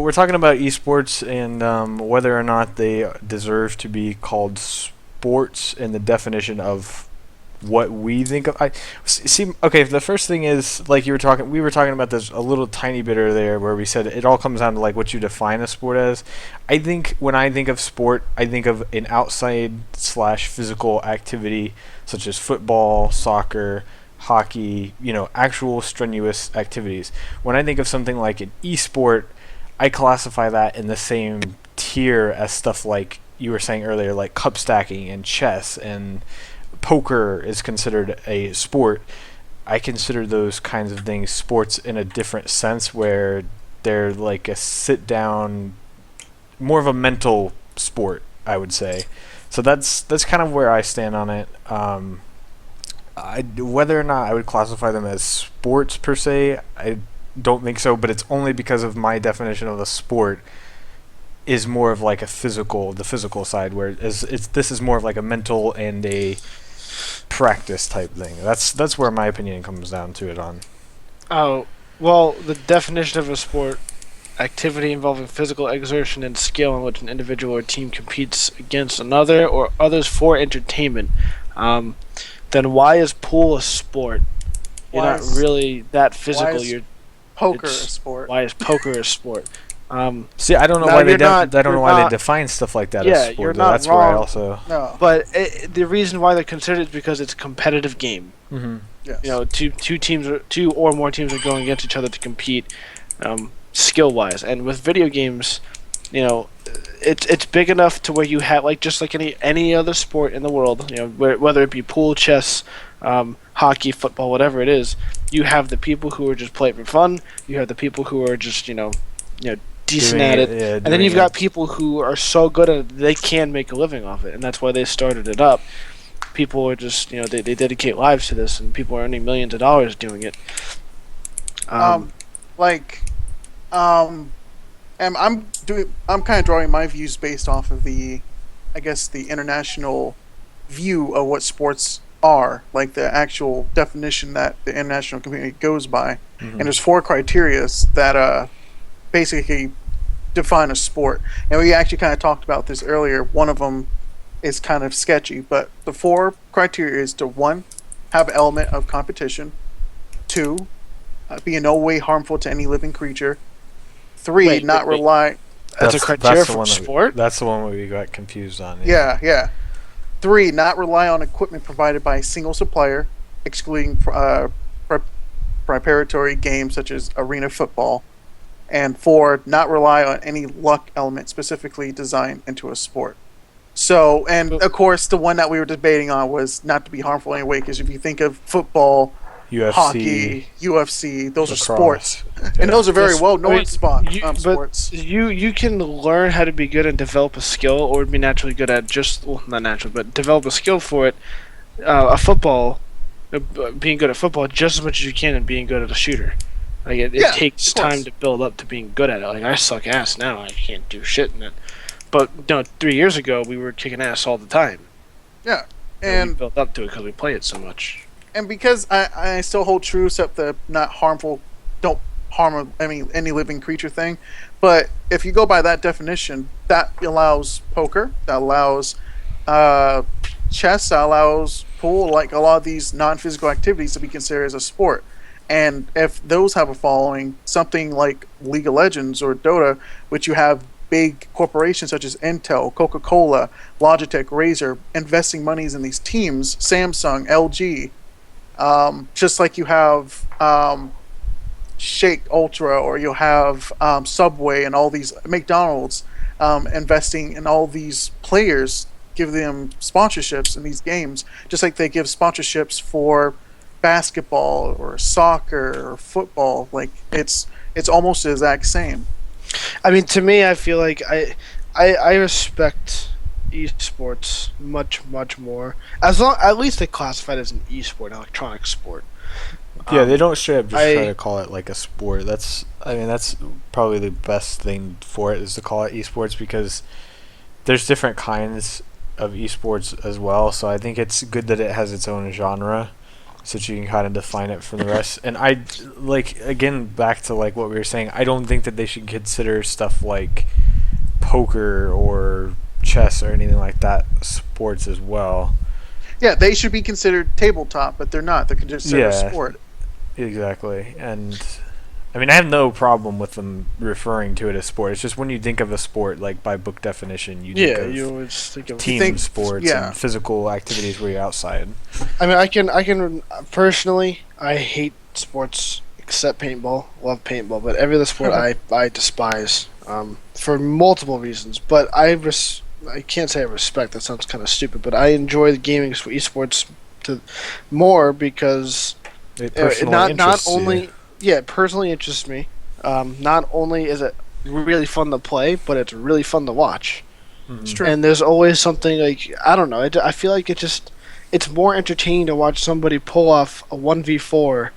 we're talking about esports and whether or not they deserve to be called sports in the definition of what we think of. I see. Okay, the first thing is like we were talking about this a little tiny bit earlier, where we said it all comes down to like what you define a sport as. I think when I think of sport, I think of an outside slash physical activity such as football, soccer, hockey. Actual strenuous activities. When I think of something like an esport, I classify that in the same tier as stuff like you were saying earlier, like cup stacking and chess and poker is considered a sport. I consider those kinds of things sports in a different sense, where they're like a sit down, more of a mental sport, I would say. So that's kind of where I stand on it. Whether or not I would classify them as sports per se, I don't think so. But it's only because of my definition of a sport is more of like the physical side, where this is more of like a mental and a practice type thing. That's where my opinion comes down to it on. Oh, well, the definition of a sport: activity involving physical exertion and skill in which an individual or team competes against another or others for entertainment. Then why is pool a sport? You're not really that physical. Poker a sport? Why is poker a sport? See, I don't know why they define stuff like that as sport. You're not that's wrong. where I also. No. But the reason why they're considered is because it's a competitive game. Mm-hmm. Yes. Two or more teams are going against each other to compete, skill wise. And with video games, it's big enough to where you have just like any other sport in the world. Whether it be pool, chess, hockey, football, whatever it is, you have the people who are just playing for fun. You have the people who are just decent at it, and then you've got people who are so good at it they can make a living off it, and that's why they started it up. People are just they dedicate lives to this, and people are earning millions of dollars doing it. And I'm kind of drawing my views based off of the international view of what sports are, like the actual definition that the international community goes by. Mm-hmm. And there's 4 criteria that basically define a sport. And we actually kind of talked about this earlier. One of them is kind of sketchy, but the 4 criteria is to 1, have an element of competition, 2, be in no way harmful to any living creature, 3, not rely. That's a criteria for sport? That's the one we got confused on. Yeah. 3, not rely on equipment provided by a single supplier, excluding preparatory games such as arena football. And 4, not rely on any luck element specifically designed into a sport. So, and of course, the one that we were debating on was not to be harmful in any way, because if you think of football, hockey, UFC, those are sports. Yeah. And those are very well-known sports. But you can learn how to be good and develop a skill, or be naturally good at not naturally, but develop a skill for it. Being good at football just as much as you can in being good at a shooter. Like it takes time to build up to being good at it. Like I suck ass now, I can't do shit in it. But 3 years ago we were kicking ass all the time. Yeah, and we built up to it because we play it so much. And because I still hold true except the not harmful, don't harm any living creature thing. But if you go by that definition, that allows poker, that allows chess, that allows pool, like a lot of these non-physical activities to be considered as a sport. And if those have a following, something like League of Legends or Dota, which you have big corporations such as Intel, Coca-Cola, Logitech, Razer, investing monies in these teams, Samsung, LG, just like you have Shake Ultra, or you'll have Subway and all these McDonald's investing in all these players, give them sponsorships in these games, just like they give sponsorships for basketball or soccer or football. Like it's almost the exact same. I mean, to me, I feel like I respect esports much more, at least they classify it as an esport, an electronic sport. Yeah, they don't straight up just try to call it like a sport. That's probably the best thing for it, is to call it esports, because there's different kinds of esports as well. So I think it's good that it has its own genre. so that you can kind of define it from the rest. And I like, again, back to like what we were saying, I don't think that they should consider stuff like poker or chess or anything like that sports as well. Yeah, they should be considered tabletop, but they're not. They're considered a sport. Exactly. And I mean, I have no problem with them referring to it as sport. It's just when you think of a sport, like by book definition, you think of you always think of team sports and physical activities where you're outside. I mean, I can personally, I hate sports except paintball. Love paintball, but every other sport I despise for multiple reasons. But I can't say I respect. That sounds kind of stupid, but I enjoy the gaming esports more because it personally not only. Yeah, it personally interests me. Not only is it really fun to play, but it's really fun to watch. It's true. And there's always something like, I don't know. I feel like it's more entertaining to watch somebody pull off a 1v4,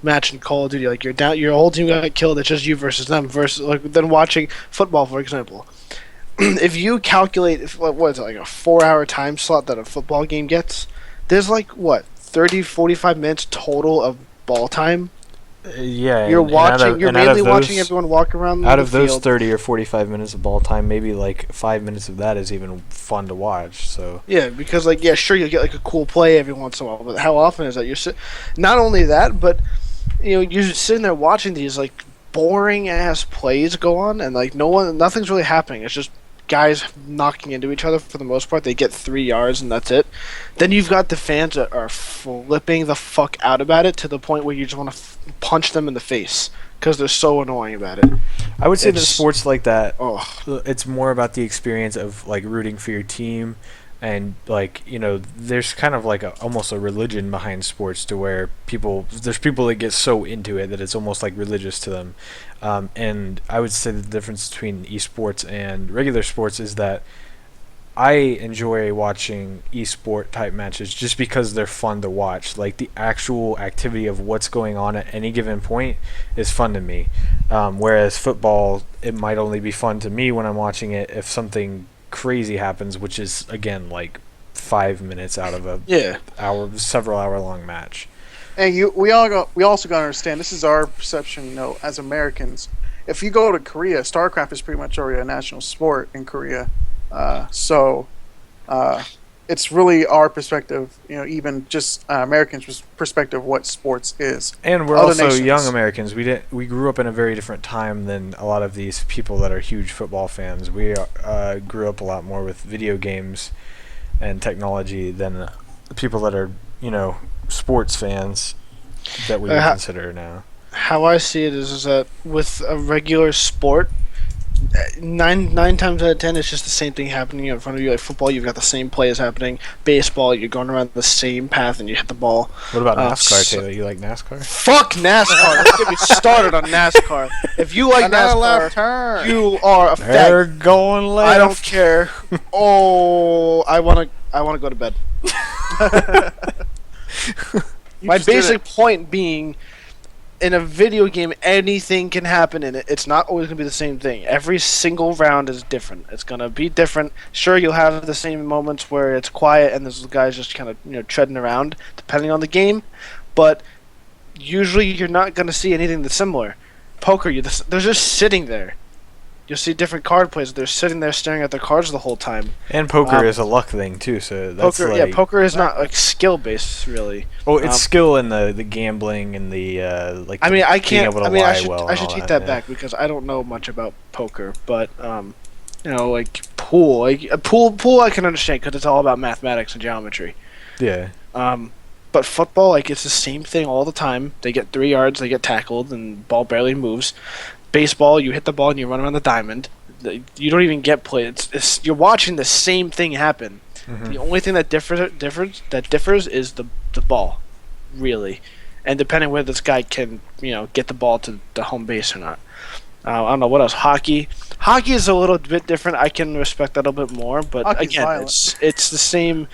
match in Call of Duty. Like your whole team got killed. It's just you versus them. Than watching football, for example. If you calculate what is it, like a 4-hour time slot that a football game gets, there's like 30, 45 minutes total of ball time. You're mainly watching everyone walk around out of the those field. 30 or 45 minutes of ball time, maybe like 5 minutes of that is even fun to watch. So yeah, because sure, you'll get like a cool play every once in a while, but how often is that? Not only that, but you're sitting there watching these like boring ass plays go on, and like nothing's really happening. It's just guys knocking into each other for the most part. They get 3 yards and that's it. Then you've got the fans that are flipping the fuck out about it to the point where you just want to punch them in the face because they're so annoying about it. I would say that sports like that, oh, it's more about the experience of like rooting for your team, and like there's kind of like almost a religion behind sports to where there's people that get so into it that it's almost like religious to them. And I would say the difference between esports and regular sports is that I enjoy watching esport type matches just because they're fun to watch. Like the actual activity of what's going on at any given point is fun to me. Whereas football, it might only be fun to me when I'm watching it if something crazy happens, which is again like 5 minutes out of several hour long match. And we also got to understand, this is our perception, as Americans. If you go to Korea, StarCraft is pretty much already a national sport in Korea. So it's really our perspective, even just Americans' perspective of what sports is. And we're also young Americans. We grew up in a very different time than a lot of these people that are huge football fans. We grew up a lot more with video games and technology than people that are, sports fans that we would consider now. How I see it is that with a regular sport, nine times out of 10 it's just the same thing happening in front of you. Like football, you've got the same plays happening. Baseball, you're going around the same path and you hit the ball. What about NASCAR, Taylor? You like NASCAR? Fuck NASCAR. Let's get me started on NASCAR. If you like NASCAR, you are a fag. They're going left. I don't care. I want to go to bed. My basic point being, in a video game, anything can happen in it. It's not always going to be the same thing. Every single round is different. It's going to be different. Sure, you'll have the same moments where it's quiet and there's guys just kind of treading around, depending on the game. But usually you're not going to see anything that's similar. Poker, they're just sitting there. You'll see different card plays. They're sitting there staring at their cards the whole time. And poker is a luck thing too, so that's poker is not like skill based really. Oh, it's skill in the gambling and the I can't. I should take that back because I don't know much about poker, but like pool, pool I can understand because it's all about mathematics and geometry. Yeah. But football, it's the same thing all the time. They get 3 yards, they get tackled, and ball barely moves. Baseball, you hit the ball and you run around the diamond. You don't even get played. You're watching the same thing happen. Mm-hmm. The only thing that differs is the ball, really, and depending whether this guy can get the ball to the home base or not. I don't know what else. Hockey is a little bit different. I can respect that a little bit more, but Hockey's again, violent. it's the same.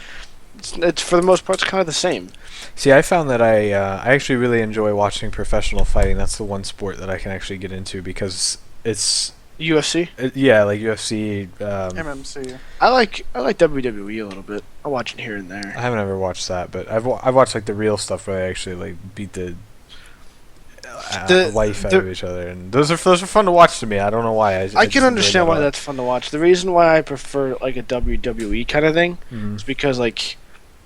It's for the most part, it's kind of the same. See, I found that I actually really enjoy watching professional fighting. That's the one sport that I can actually get into because it's UFC. Yeah, like UFC. MMC. I like WWE a little bit. I watch it here and I there. haven't ever watched that, but I've watched like the real stuff where they actually like beat the life out of The each other, and those are fun to watch to me. I don't know why. I just can enjoy understand that a why lot. that's fun to watch. The reason why I prefer like a WWE kind of thing Mhm. is because like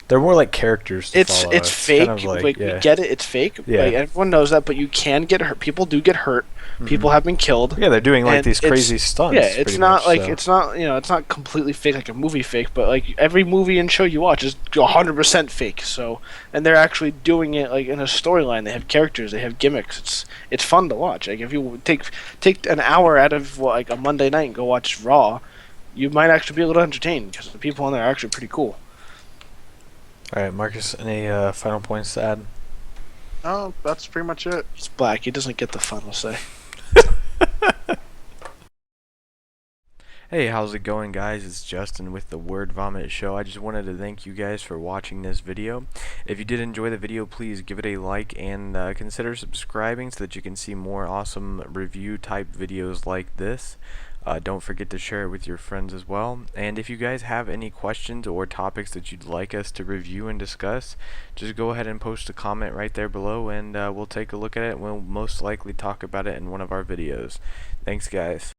They're more like characters to it's follow. it's fake. kind of Like, yeah. we get it, it's fake. Yeah. Like everyone knows that, but you can get hurt. People do get hurt. Mhm. People have been killed. Yeah, they're doing like and these it's- crazy stunts. Yeah, it's pretty not much, like so. it's not it's not completely fake like a movie fake, but like every movie and show you watch is 100% fake. So, and they're actually doing it like in a storyline. They have characters, they have gimmicks. It's fun to watch. Like if you take an hour out of like a Monday night and go watch Raw, you might actually be a little entertained because the people on there are actually pretty cool. All right, Marcus. Any final points to add? Oh, that's pretty much it. He's black. He doesn't get the fun. I'll say. Hey, how's it going, guys? It's Justin with the Word Vomit Show. I just wanted to thank you guys for watching this video. If you did enjoy the video, please give it a like and consider subscribing so that you can see more awesome review type videos like this. Don't forget to share it with your friends as well. And if you guys have any questions or topics that you'd like us to review and discuss, just go ahead and post a comment right there below, and we'll take a look at it. We'll most likely talk about it in one of our videos. Thanks, guys.